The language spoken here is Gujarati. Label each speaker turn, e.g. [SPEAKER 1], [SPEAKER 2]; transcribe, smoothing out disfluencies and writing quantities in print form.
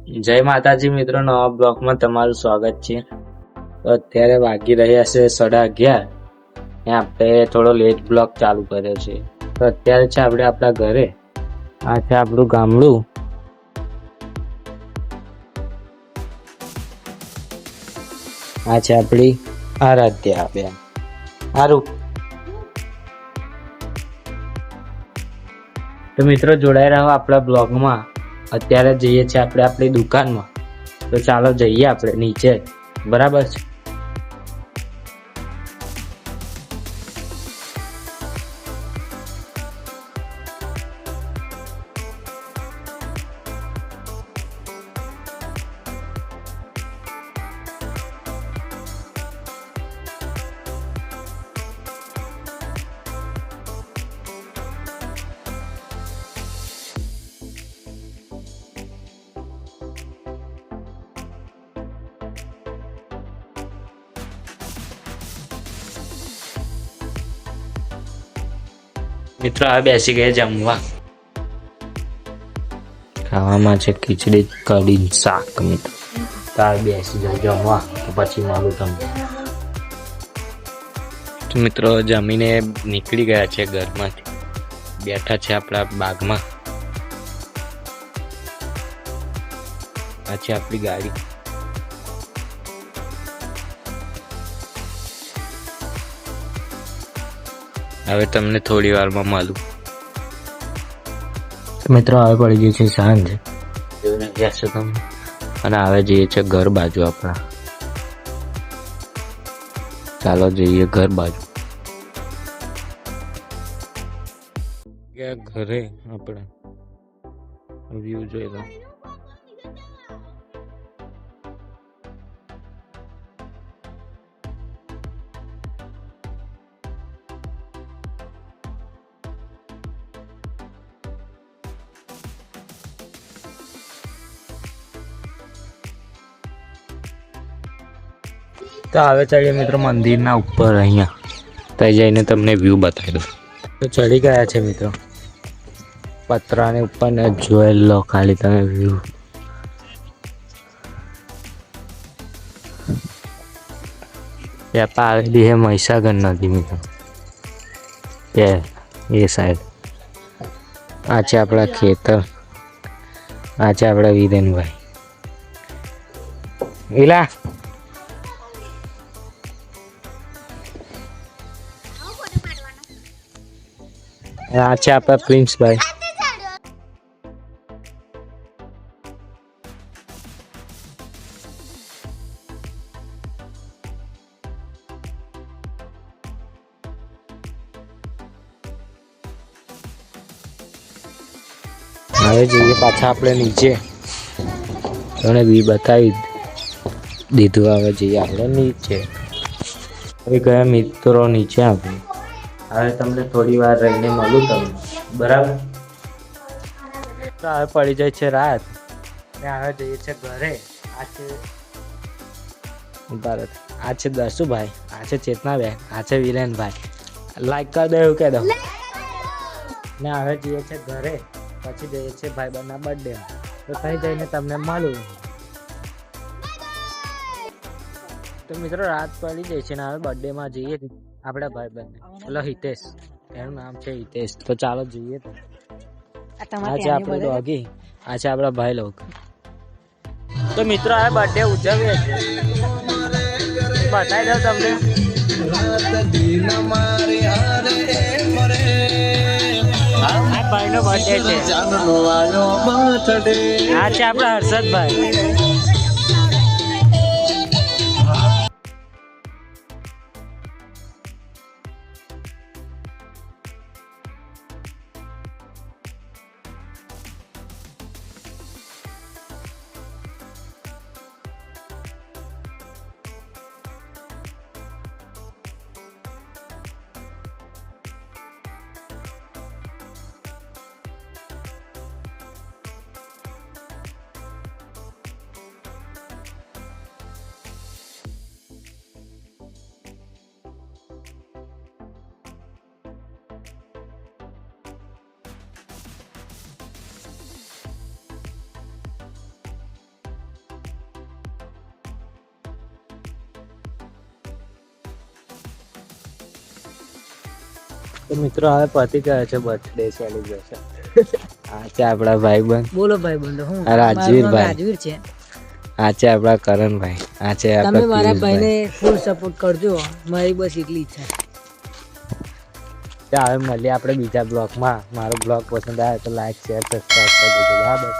[SPEAKER 1] જય માતાજી મિત્રો, નવા બ્લોગમાં તમારું સ્વાગત છે. તો અત્યારે વાગી રહ્યા છે 11:30 ને આપણે થોડો લેટ બ્લોગ ચાલુ કર્યો છે. તો અત્યારે છે આપણે આપણા ઘરે. આ છે આપણું ગામડું. આ છે આપણી આરાધ્યા બેન. સારું તો મિત્રો જોડાઈ રહો આપણા બ્લોગમાં. અત્યારે જઈએ છીએ આપણે આપણી દુકાનમાં. તો ચાલો જઈએ આપણે નીચે, બરાબર છે. મિત્રો હવે બેસી ગયા જમવા. ખાવામાં છે ખીચડી કઢી શાક. મિત્રો તો હવે બેસી જાઓ જમવા, તો પછી મળું તમને. તો મિત્રો જમીને નીકળી ગયા છે ઘરમાંથી. બેઠા છે આપણા બાગમાં. આ છે આપણી ગાડી. હવે તમને થોડી વારમાં મળું. મિત્રો હવે પડી ગઈ છે સાંજ, જોઈને ગયા છો તમે. અને હવે જઈએ છે ઘર બાજુ આપણા. ચાલો જઈએ ઘર બાજુ. ઘરે આપણે વ્યૂ જોઈ લો. તો હવે ચડીએ મિત્રો મંદિરના ઉપર. અહીંયા ત્યાં જઈને તમને વ્યૂ બતાવી દઉં. તો ચડી ગયા છે મિત્રો પતરાની ઉપર ને જોઈ લો ખાલી તમે વ્યૂ. ત્યાં આવેલી છે મહીસાગર નદી મિત્રો, એ સાઈડ. આ છે આપણા ખેતર. આ છે આપણા વિરેનભાઈ. ઈલા આ છે આપણા પ્રિન્સભાઈ. હવે જઈએ પાછા આપણે નીચે. તમને બી બતાવી દીધું. હવે જઈએ આપણે નીચે. હવે ગયા મિત્રો નીચે આપણે. હવે તમને થોડી વાર રહીને મળું તમને, બરાબર. તો હવે પડી જાય છે રાત ને હવે જઈએ છે ઘરે. આ છે દસુભાઈ, આ છે ચેતનાબેન, આ છે વિરેનભાઈ. લાઈક કરી દો, એવું કહી દો. ને હવે જઈએ છે ઘરે. પછી જઈએ છે ભાઈબંધના બર્થડે. તો ત્યાં જઈને તમને મળું. તો મિત્રો રાત પડી જાય છે ને હવે બર્થડેમાં જઈએ આપણા ભાઈબંધને. પેલો હિતેશ, એનું નામ છે હિતેશ. તો ચાલો જઈએ. તો આ છે આપણું ડોગી, આ છે આપણા ભાઈ લોકો. તો મિત્રો આ બર્થડે ઉજવીએ છીએ, બતાવી દઉં તમને. આ ભાઈનો બર્થડે છે. આ છે આપણા હર્ષદભાઈ. તો મિત્રો હવે પતી ગયો છે બર્થડે સેલિબ્રેશન. આ છે આપણા ભાઈબંધ.
[SPEAKER 2] બોલો ભાઈબંધો. હું
[SPEAKER 1] રાજવીરભાઈ.
[SPEAKER 2] રાજવીર છે.
[SPEAKER 1] આ છે આપણા કરણભાઈ. આ છે
[SPEAKER 2] તમે
[SPEAKER 1] આપણા
[SPEAKER 2] મારા
[SPEAKER 1] પિયુષભાઈ.
[SPEAKER 2] ભાઈને ફૂલ સપોર્ટ કરજો, મારી બસ એટલી ઈચ્છા છે.
[SPEAKER 1] હવે મળીએ આપણે બીજા બ્લોગમાં. મારો બ્લોગ પસંદ આવે તો લાઈક શેર સબસ્ક્રાઈબ કરી દેજો. બરાબર.